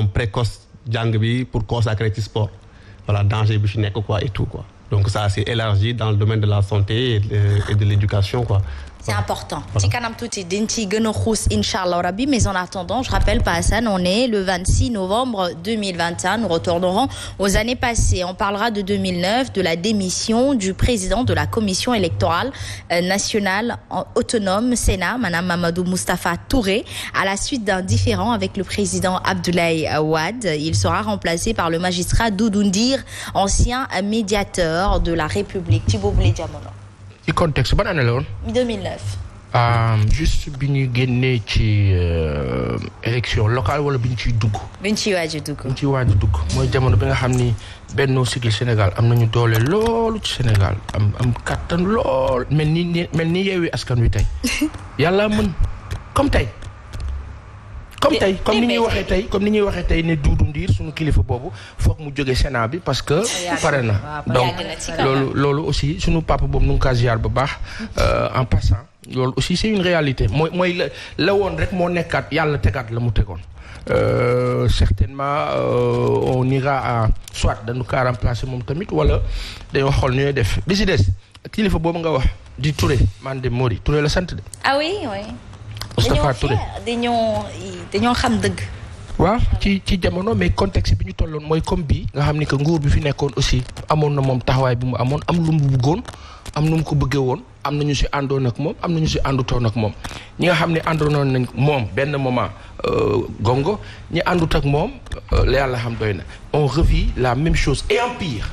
comme précoce jàng bi pour consacrer ci sport voilà danger bi ci nekk quoi et tout quoi donc ça c'est élargi dans le domaine de la santé et de l'éducation quoi. C'est important. Ci kanam tuuti dañ ci gën a xuus inchallah rabbi mais en attendant je rappelle pas Hassan on est le 26 novembre 2021 nous retournerons aux années passées on parlera de 2009 de la démission du président de la commission électorale nationale autonome Sénat madame Mamadou Moustapha Touré à la suite d'un différend avec le président Abdoulaye Wade il sera remplacé par le magistrat Doudou Ndir ancien médiateur de la République ci boobule jamono. ci contexte ban année la woon. 2009. juste bi ñu génnee ci élection locale wala bi ñu ciy dugg. bi ñu ciy waaj a dugg. bi ñu ciy waaj a dugg mooy jamono bi nga xam ni Benno Siggil Sénégal am nañu doole loolu ci Sénégal am kattan lool mel ni Yewwi Askan Wi tey yàlla mën comme tey. comme ni ñuy waxee tey ne Doudou Ndir suñu kilifa boobu foog mu jóge Sénat bi parce que pare na donc loolu aussi suñu papa boobu nu ngi ko ziar bu baax en passant loolu aussi c'est une réalité mooy la woon rek moo nekkaat yàlla tegaat la mu tegoon certainement on ira à soit dañu kaa remplacer moom tamit wala dañoo xool ñooy def bi si des kilifa boobu nga wax di Touré man de Mori Touré la sant de ah oui Moustapha Touré dañoo xam dëgg. waaw ci jamono mais contexte bi ñu tolloon mooy comme bii nga xam ni que nguur bi fi nekkoon aussi amoon na moom taxawaay bi mu amoon am lu mu bëggoon am nu mu ko bëggee woon am na ñu si àndoon ak moom am na ñu si àndutoon ak moom ñi nga xam ne àndoon nañ moom benn moment gongo ñi àndut ak moom la yàlla xam doy na on revit la même chose et en pire.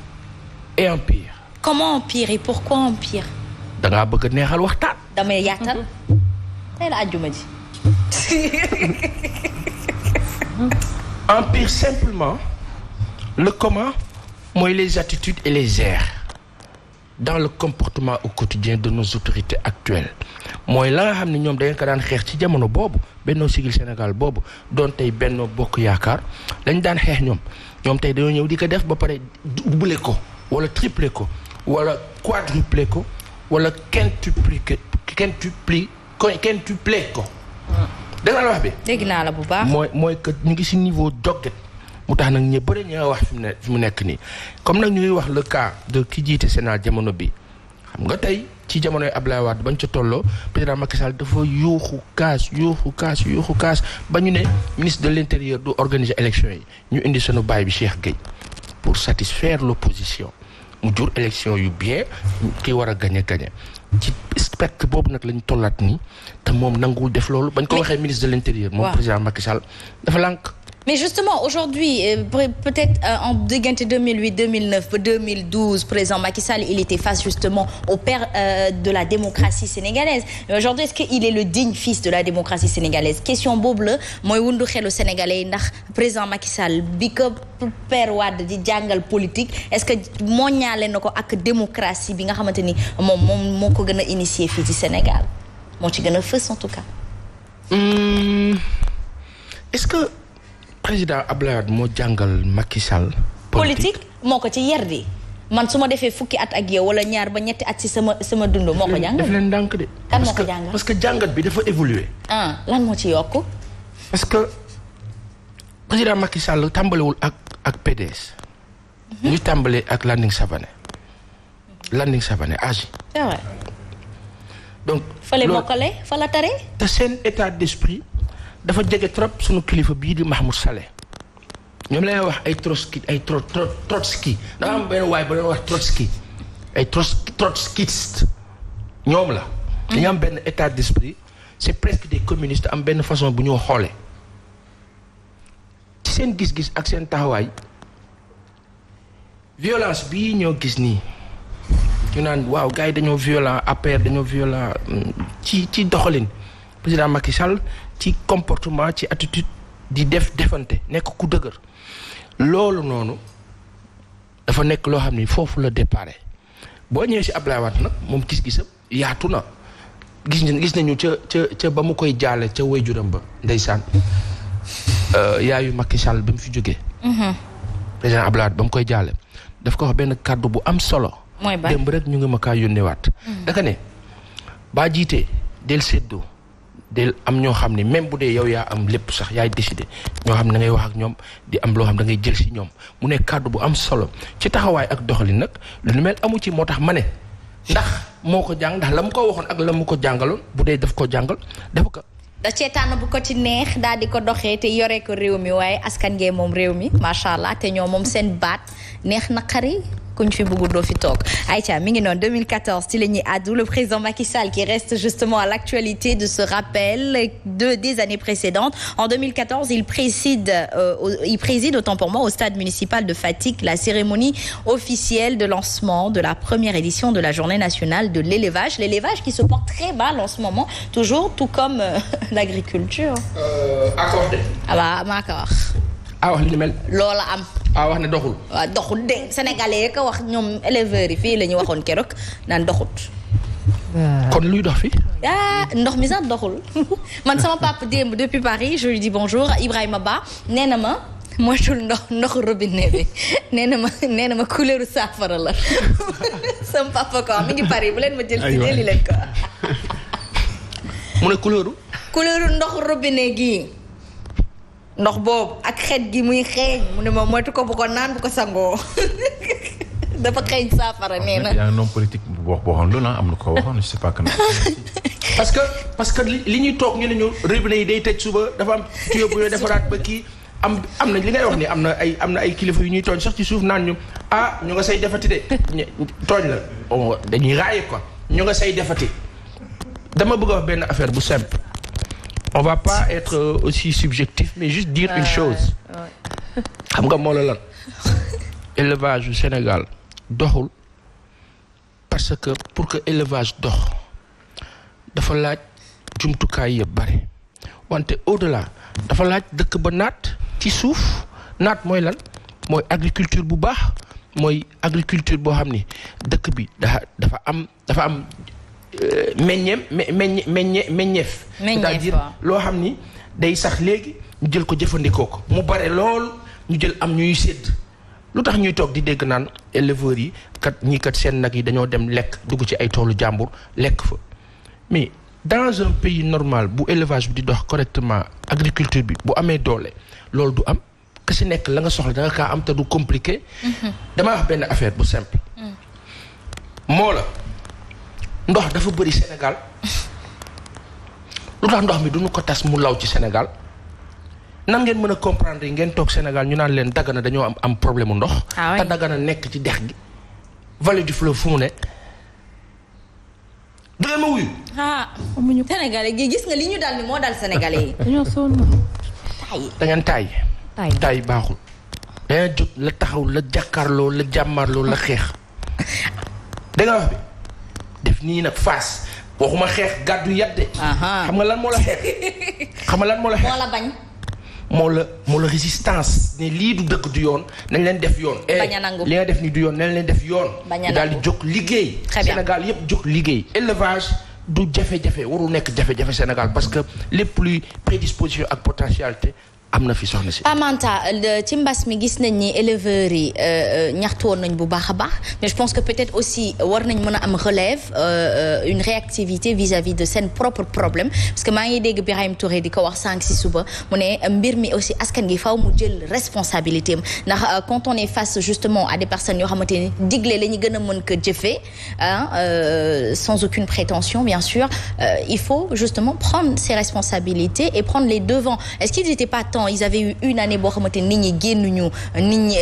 Comment en pire et pourquoi en pire. da ngaa bëgg a neexal waxtaan. damay yaatal. tey la àjjuma ji. Empire simplement le comment mooy les attitudes et les airs dans le comportement au quotidien de nos autorités actuelles mooy la nga xam ne ñoom da ngeen ko daan xeex ci jamono boobu Benno Siggil Sénégal boobu doon tey Benno Bokk Yaakaar lañ daan xeex ñoom tey dañoo ñëw di ko def ba pare doubler ko wala tripler ko wala quadrupler ko wala quintupler ko. dégg naa la wax bi. dégg naa la bu baax. mooy que ñu ngi ci niveau jogget mu tax nag ñu bëri ñu wax fi mu nekk nii comme nag ñu ngi wax le cas de ki jiite Sénat jamono bi xam nga tey ci jamonoy Abdoulaye Wade bañ ca tolloo président Macky Sall dafa yuuxu kaas ba ñu ne ministre de l'intérieur du organiser élection yi ñu indi sunu baay bi Cheikh Gueye pour satisfaire l'opposition mu jur élection yu bien ki war a gagner ci spectre boobu nag lañ tollaat nii te moom nanguwul def loolu bañ ko waxee ministre de l'intérieur moom président Macky Sall dafa lànk. mais justement aujourd'hui peut-être en diggante 2008 2009 ba 2012 président Macky Sall il était face justement au père de la démocratie sénégalaise mais aujourd'hui est-ce que il est le digne fils de la démocratie sénégalaise question boobu la mooy wundu xelu sénégalais yi ndax président Macky Sall bi ko père Wade di jàngal politique est-ce que moo ñaale na ko ak démocratie bi nga xamante ni moom moo ko gën a initier fii ci Sénégal moo ci gën a fës en tout cas. est-ce que président Abdoulaye Wade moo jàngal Macky Sall. politique moo ko ci yer di man su ma defee fukki at ak yow wala ñaar ba ñetti at ci sama dund moo ko jàngal. daf leen ndànk de. kan moo ko jàngal parce que jàngat bi dafa évoluer. lan moo ci yokk. parce que président Macky Sall tàmbalewul ak PDS. ñu tàmbalee ak Landing Savané agi. c'est vrai. donc fa la mokkale fa la tare. te seen état d'esprit dafa jege trop sunu kilifa bii di Mahmoud Saleh ñoom lay wax ay Trotsky da am benn waay ba doon wax Trotsky ay trotskiste ñoom la. dañu am benn état d'esprit c'est presque des communistes am benn façon bu ñoo xoolee ci seen gis-gis ak seen taxawaay violence bii ñoo gis nii ñu naan waaw gars yi dañoo violent APR dañoo violent ci doxalin président Macky Sall ci comportement ci attitude di defante nekk ku dëgër loolu noonu dafa nekk loo xam ni foofu la déparé boo ñëwee ci Abdoulaye Wade nag moom gis-gisam yaatu na gis nañu ca ba mu koy jaale ca waajuram ba ndeysaan yaayu Macky Sall ba mu fi jógee. président Abdoulaye Wade ba mu koy jaale daf ko wax benn kàddu bu am solo. mooy ba démb rek ñu ngi ma kaa yónneewaat. daka ne baa jiitee del séddoo del am ñoo xam ne même bu dee yow yaa am lépp sax yaay décider ñoo xam ne da ngay wax ak ñoom di am loo xam da ngay jël si ñoom mu nekk kàddu bu am solo ci taxawaay ak doxalin nag lu nu mel amu ci moo tax ma ne ndax moo ko jàng ndax la mu ko waxoon ak la mu ko jàngaloon bu dee daf ko jàngal dafa ko. da ceetaan bu ko ci neex daal di ko doxee te yore ko réew mi waaye askan ngee moom réew mi macha allah te ñoo moom seen baat neex na xari kuñ fi bëgg doo fi toog Aïcha mi ngi noonu 2014 ci la ñuy àddu le président Macky Sall qui reste justement à l'actualité de ce rappel des années précédentes. En 2014 il préside autant pour moi au stade municipal de Fatick la cérémonie officielle de lancement de la première édition de la journée nationale de l'élevage qui se porte très mal en ce moment toujours tout comme l'agriculture. Accordé. ah maa ko wax. wax li mel. loola am. wax ne doxul. waaw doxul dégg sénégalais yi ko wax ñoom éleveurs yi fii la ñu waxoon keroog naan doxut. kon luy dox fi. ndox mi sax doxul man sama papa démb depuis Paris je lui dis bonjour Ibrahima Ba nee na ma moytul ndoxu robinet bi nee na ma couleur saafara la sama papa ko mi ngi Paris bu leen ma jël si jëli leen ko. mu ne couleur ndoxu robinet gii. ndox boobu ak xeet gi muy xeeñ mu ne ma moytu ko bu ko naan bu ko sangoo dafa xeeñ saafara nee na. yaa ngi homme politique bu waxoon loolu am na ko waxoon je sais pas que. parce que li ñuy toog ñu ne ñu robinet yi day tëj suba dafa am tuyau bu ñuy defaraat ba kii am na li ngay wax ni am na ay kilifa yu ñuy tooñ sax ci suuf naan ñu ñu nga say defati de tooñ la dañuy raaye quoi ñu nga say defati dama bëgg a wax benn affaire bu simple. On va pas être aussi subjectif mais juste dire une chose xam nga moo la lan élevage du Sénégal doxul parce que pour que élevage dox dafa laaj jumtukaay yëpp bare wante au-delà dafa laaj dëkk ba naat ci suuf naat mooy lan mooy agriculture bu baax mooy agriculture boo xam ni dëkk bi dafa am meññeef c'est-à-dire loo xam ni day sax léegi ñu jël ko jëfandikoo ko mu bare lool ñu jël am ñuy sédd lu tax ñuy toog di dégg naan éleveurs yi kat seen nag yi dañoo dem lekk dugg ci ay toolu jàmbur lekk fa mais dans un pays normal bu élevage bi di dox correctement agriculture bi bu amee doole loolu du am ka si nekk la nga soxla da nga kaa am te du compliqué. dama wax benn affaire bu simple. moo la ndox dafa bëri Sénégal lu tax ndox mi duñu ko tas mu law ci Sénégal nan ngeen mën a comprendre yi ngeen toog Sénégal ñu naan leen Dagana dañoo am problème mu ndox. te Dagana nekk ci dex gi vallée du fleuve fu mu ne. du leen ma wuyu. amuñu Sénégalais gi gis nga li ñu dal ni moo dal Sénégalais yi. dañoo sonn. da ngeen taay baaxul. da ngeen jot la taxaw la jàkkaarloo la jàmmaarloo la xeex. da nga wax bi def nii nag face waxuma xeex gàddu yadde. xam nga lan moo la xeex. moo la bañ. moo la résistance ne lii du dëkk du yoon nañ leen def yoon. bañ a nangu li nga def ni du yoon nañ leen def yoon. bañ a nangu daal di jóg liggéey. Sénégal yëpp jóg liggéey. élevage du jafe-jafe warul nekk jafe-jafe Sénégal parce que lépp luy prédisposition ak potentialité am na fi soxna si. Amanta ci mbas mi gis nañ ni éleveurs yi ñaxtu woon nañ bu baax a baax mais je pense que peut-être aussi war nañ mën a am relève une réactivité vis-à-vis de seen propre problème parce que maa ngi dégg Birahim Touré di ko wax sànq si suba mu ne mbir mi aussi askan gi faw mu jël responsabilité am ndax quand on est face justement à des personnes yoo xamante ni digle la ñu gën a mën ko jëfee sans aucune prétention bien sûr il faut justement prendre ses responsabilités et prendre les devants. Est-ce qu'ils n'étaient pas ils avaient eu une année boo xamante nit ñi génnuñu nit ñi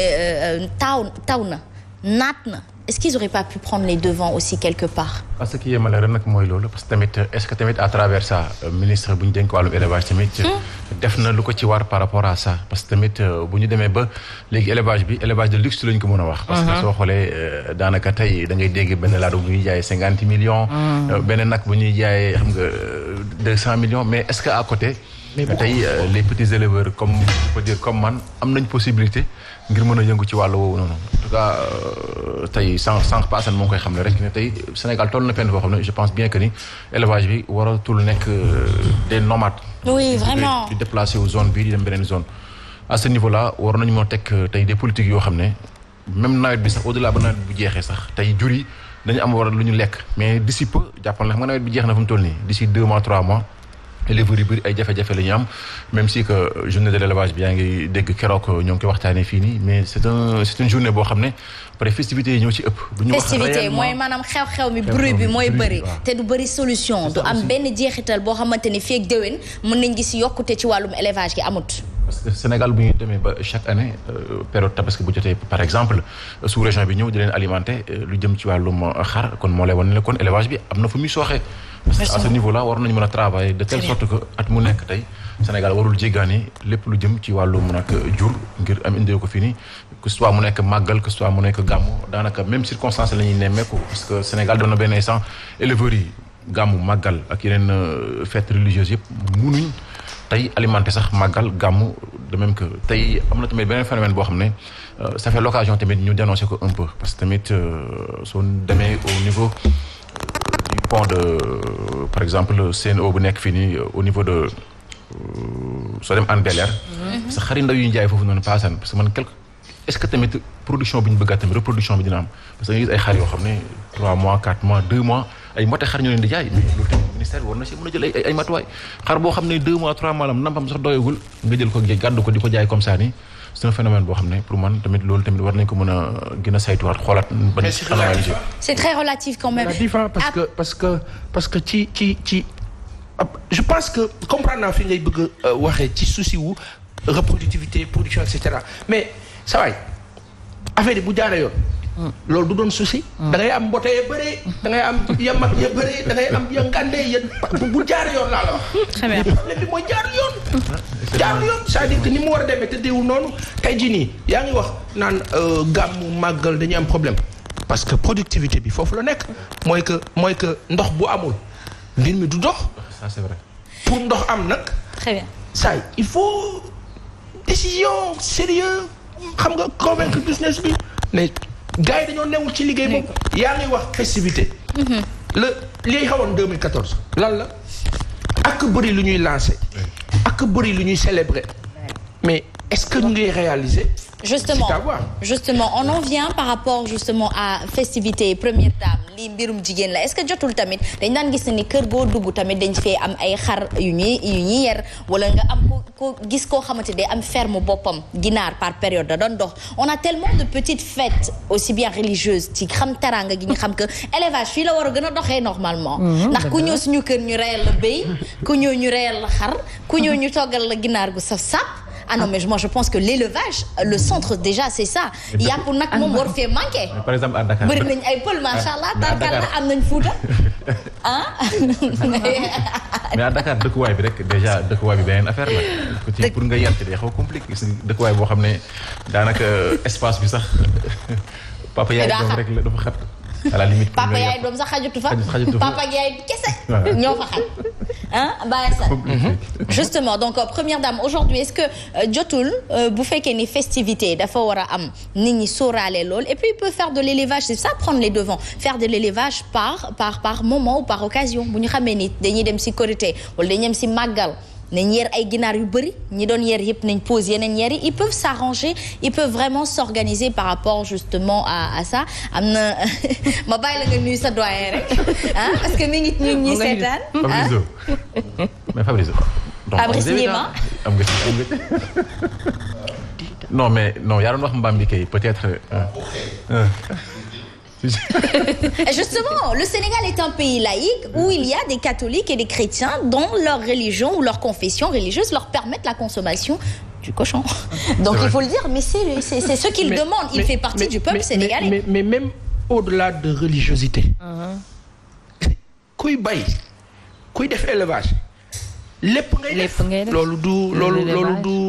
taw na naat na est-ce qu'ils auraient pas pu prendre les devants aussi quelque part. parce que yéemale ren nag mooy loolu parce que tamit est-ce que tamit à travers ça ministre bu ñu dénk wàllum élevage tamit. def na lu ko ci war par rapport à ça parce que tamit bu ñu demee ba léegi élevage de luxe lañ ko mën a wax. parce que soo xoolee daanaka tey da ngay dégg benn laadu bu ñuy jaayee 50 millions. benn nag bu ñuy jaayee xam nga 200 millions mais est-ce que à côté. tey les petits éleveurs comme on peut dire comme man am nañ possibilité ngir mën a yëngu ci wàllu woowu noonu en tout cas tey sànq paasan moo ngi koy xam ne rek ne tey Sénégal toll na fenn foo xam ne je pense bien que ni élevage bi waratul nekk des nomades. oui vraiment di déplacer wu zone bii di dem beneen zone. à ce niveau là war nañu moo teg tey des politiques yoo xam ne même nawet bi sax au delà ba nawet bu jeexee sax tey jur yi dañu am war lu ñu lekk mais d'ici peu jàppal na xam nga nawet bi jeex na fu mu toll nii d'ici 2 mois 3 mois. éleveurs yu bëri ay jafe-jafe la ñu am même si que journée de l'élevage bi yaa ngi dégg keroog ñoo ngi koy waxtaanee fii nii mais c'est une journée boo xam ne après festivités yi ñoo ci ëpp. du ñu wax festivité mooy maanaam xew-xew mi bruit bi mooy bëri te du bëri solution du am benn jeexital boo xamante ni fii ak déwén mën nañ gis yokkute ci wàllum élevage gi amut. parce que Sénégal bu ñu demee ba chaque année période tabaski bu jotee par exemple sous région bi ñëw di leen alimenter lu jëm ci wàllum xar kon moo lay wan ne kon élevage bi am na fu muy sooxee. parce que à ce niveau là war nañu mën a travailler de telle sorte que at mu nekk tey Sénégal warul jéggaani lépp lu jëm ci wàllum nag jur ngir am indee ko fii nii que ce soit mu nekk màggal que ce soit mu nekk gàmmu daanaka même circonstance la ñuy nemmeeku parce que Sénégal doon na benn instant éleveurs yi gàmmu màggal ak yeneen fêtes religieuses yëpp munuñ tey alimenter sax màggal gàmmu de même que tey am na tamit beneen phénomène boo xam ne ça fait l'occasion tamit ñu dénoncer ko un peu parce que tamit soo demee au niveau du pont de par exemple CNO bu nekk fii nii au niveau de soo dem Hann Bel-Air parce que xari ndaw yu ñu jaay foofu noonu paasan parce que man est-ce que tamit production bi ñu bëgg a tamit reproduction bi dina am parce que nga gis ay xar yoo xam ne 3 mois 4 mois 2 mois ay mote xar ñoo leen di jaay mais loolu tamit ministère bi war na si mën a jël ay matuwaay xar boo xam ne 2 mois 3 mois lam nampam sax doyagul nga jël ko gàddu ko di ko jaay comme ça nii c'est un phénomène boo xam ne pour man tamit loolu tamit war nañ ko mën a gën a saytuwaat xoolaat. c'est très relatif quand même. parce que ci je pense que comprendre naa fi ngay bëgg a waxee ci souci wu reproductivité production et cetera mais saa waay affaire yi bu jaaree yoon. loolu du doon souci. da ngay am mbote ya bëree. da ngay am ya mag ya bëree da ngay am ya ngàndee ya bu jaaree yoon laa la wax. très bien problème bi mooy jaar yoon. jaar yoon c'est-à-dire que ni mu war a demee te deewul noonu tey jii nii yaa ngi wax naan gàmmu màggal dañuy am problème parce que productivité bi foofu la nekk mooy que ndox bu amul mbir mi du dox. ça c'est vrai. pour ndox am nag. très bien ça il faut décision sérieux xam nga convaincre business bi mais gars yi dañoo newul ci liggéey boobu. yaa ngi wax festivité. liy xawoon 2014. lan la ak bëri lu ñuy lancer. ak bëri lu ñuy célébrer. mais est-ce que ñu ngi réaliser. justement on en vient par rapport justement à festivité première dame lii mbirum jigéen la est-ce que jotul tamit dañ daan gis ni kër goo dugg tamit dañ fee am ay xar yu ñuy yer wala nga am ko gis koo xamante day am ferme boppam ginaar par période da doon dox on a tellement de petites fêtes aussi bien religieuses ci xam teraanga gi ñu xam que élevage fii la war a gën a doxee normalement ndax ku ñëw suñu kër ñu reyal la béy ku ñëw ñu reyal la xar ku ñëw ñu toggal la ginaar gu saf-sap. Ah non mais moi je pense que l'élevage le centre déjà c'est ça yàpp nag moom war fee manqué. par exemple à Dakar bëri nañ ay pël macha allah tarkal la am nañ Fuuta ah. mais à Dakar dëkkuwaay bi rek déjà dëkkuwaay bi beneen affaire la. pour nga yàtt day xaw compliqué gis dëkkuwaay boo xam ne daanaka espace bi sax papa yaay doom rek la dafa xat. à la limite papa yaay doom sax xajatu fa papa yaay kese ñoo fa xaj bàyyi sa justement donc première dame aujourd'hui est-ce que jotul bu fekkee ni festivité dafa war a am nit ñi sóoraale lool et puis il peut faire de l'élevage c'est ça prendre les devants faire de l'élevage par moment ou par occasion bu ñu xamee ni dañuy dem ci Korité wala dañuy dem ci màggal nañ yer ay ginaar yu bëri ñi doon yer yëpp nañ pose yeneen yer yi ils peuvent s'arranger ils peuvent vraiment s'organiser par rapport justement à ça am na ma bàyyi la nga nuyu sa doyen rek parce que mi ngi ñuy seetaan mais Fabrizio Fabrice Niema am nga non mais non yaa doon wax mbaam bi kay peut-être Justement, le Sénégal est un pays laïque où il y a des catholiques et des chrétiens dont leur religion ou leur confession religieuse leur permettent la consommation du cochon. Donc il faut le dire, mais c'est ce qu'ils demandent. Il fait partie du peuple sénégalais. Mais même au-delà de religiosité, kuy bay kuy def élevage lépp ngay def loolu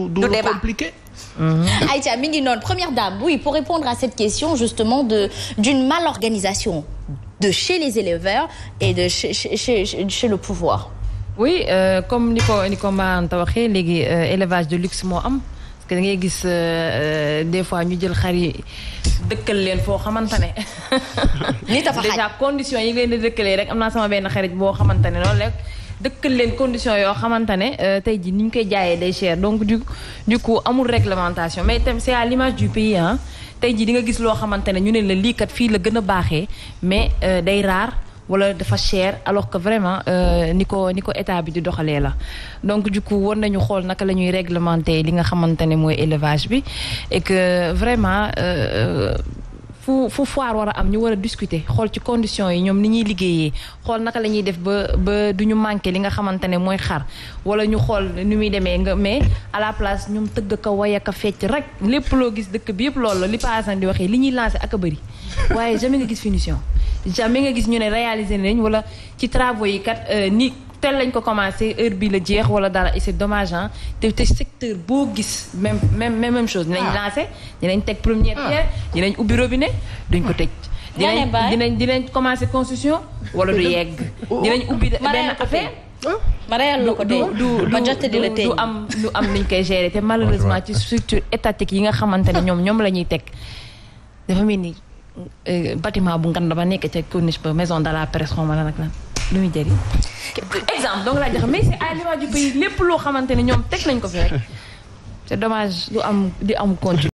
du compliqué. Aïcha mi ngi noonu première dame oui pour répondre à cette question justement d'une malorganisation de chez les éleveurs et de chez le pouvoir. Oui comme ni ko Manta waxee léegi élevage de luxe moo am parce que da ngay gis des fois ñu jël xar yi dëkkal leen foo xamante ne. ni dafa xaj déjà conditions yi ngeen di dëkkalee rek am naa sama benn xarit boo xamante ne noonu rek. dëkkal leen conditions yoo xamante ne tey jii ni ñu koy jaayee day cher donc du coup amul réglementation mais itam c'est à l'image du pays tey jii di nga gis loo xamante ne ñu ne la lii kat fii la gën a baaxee mais day rare wala dafa cher alors que vraiment ni ko état bi di doxalee la donc du coup war nañu xool naka la ñuy réglementer li nga xamante ne mooy élevage bi et que vraiment fu foire war a am ñu war a discuter xool ci conditions yi ñoom ni ñuy liggéeyee xool naka la ñuy def ba du ñu manqué li nga xamante ne mooy xar wala ñu xool ni muy demee nga mais à la place ñoom tëgg ka way ak a fecc rek lépp loo gis dëkk bi yëpp loolu la li paasan di waxee li ñuy lancé ak a bëri waaye jamais nga gis finition jamais nga gis ñu ne réaliser nañ wala ci travaux yi kat ni tel lañ ko commencé heure bi la jeex wala dara et c'est dommage hein te secteur boo gis même chose dinañ lancé dinañ teg première pierre dinañ ubbi robinet duñ ko tëj dinañ commencé construction wala du yegg dinañ ubbi benn affaire ma reyal la ko tey du am niñ koy gérer te malheureusement ci structure étatique yi nga xamante ne ñoom la ñuy teg dafa mel ni bâtiment bu ngand ba nekk ca corniche ba maison de la presse xaw ma la nag lan lu muy jëriñ exemple donc laa joxe mais c'est à l'image du pays lépp loo xamante ne ñoom teg nañ ko fi rek c'est dommage du am continue